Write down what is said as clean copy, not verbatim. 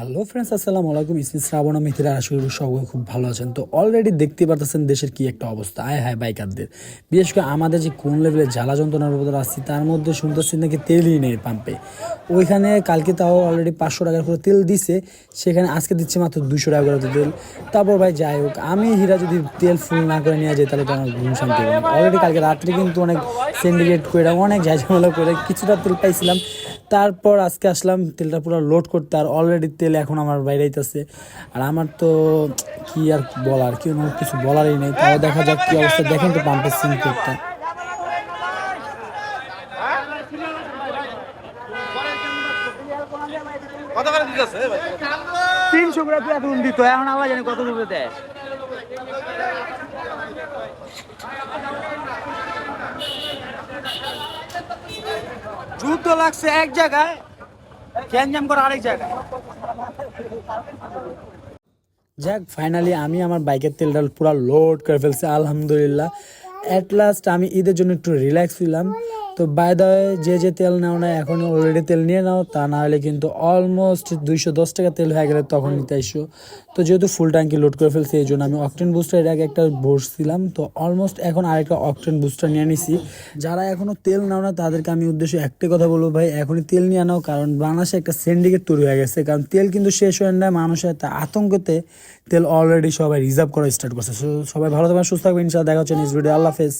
Hello friends, আসসালামু আলাইকুম। ইসমি শ্রাবণ মিথিরা, আশা করি সবাই খুব ভালো আছেন। তো অলরেডি দেখতে পারতেছেন দেশের কি একটা অবস্থা। আয় হায় বাইকারদের, বিশেষ করে আমাদের যে কোন লেভেলে জ্বালা যন্ত্রণার উপর আসছি, তার মধ্যে শুনতেছি নাকি তেলই নেই পাম্পে। ওইখানে কালকে তাও অলরেডি 500 টাকার করে তেল দিছে, সেখানে আজকে দিচ্ছে মাত্র 200 টাকা করে তেল। তারপর ভাই যাই হোক, আমি হীরা যদি তেল ফুল না করে নিয়ে যাই তাহলে তো আমার ঘুম শান্তি হবে না। অলরেডি কালকে রাত্রে কিন্তু অনেক সিন্ডিকেট করে অনেক ঝামেলা করে কিছুটা তেল পাইছিলাম। তারপর আজকে আসলাম তেলটা পুরো লোড করতে, আর অলরেডি তেল এখন আমার বাইরে আইতেছে। আর আমার তো কি আর বলার, কিছু বলারই নেই। তাও দেখা যাক কি অবস্থা, দেখেন তো পাম্পের সিনকেটটা। কত করে দিতেছে ভাই? 300 করে তুই এখন দিত, এখন আবার জানি কত দূরে দেয়। যুদ্ধ লাগছে এক জায়গায়, গ্যাঞ্জাম করে আরেক জায়গায়। যাক, ফাইনালি আমি আমার বাইকের তেলটা পুরো লোড করে ফেলছি, আলহামদুলিল্লাহ। অ্যাট লাস্ট আমি ঈদের জন্য একটু রিল্যাক্স হইলাম। তো বাই দ্য ওয়ে, যে তেল নাও না এখন অলরেডি তেল নিয়ে নাও, তা না হলে কিন্তু অলমোস্ট 210 টাকা তেল হয়ে গেলে তখন নিতে আসো। তো যেহেতু ফুল ট্যাঙ্কি লোড করে ফেলছি, এই জন্য আমি অকটেন বুস্টার এর আগে একটা ভরছিলাম, তো অলমোস্ট এখন আরেকটা অকটেন বুস্টার নিয়ে নিছি। যারা এখনো তেল নাও না তাদেরকে আমি উদ্দেশ্য একটাই কথা বলবো, ভাই এখনই তেল নিয়ে নাও, কারণ বাংলাদেশে একটা সিন্ডিকেট তৈরি হয়ে গেছে। কারণ তেল কিন্তু শেষ হয়ে না, মানুষের তা আতঙ্কতে তেল অলরেডি সবাই রিজার্ভ করা স্টার্ট করছে। সবাই ভালো থাকবেন, সুস্থ থাকবেন, ইনশাআল্লাহ দেখা হচ্ছে নেক্সট ভিডিও। আল্লাহ হাফেজ।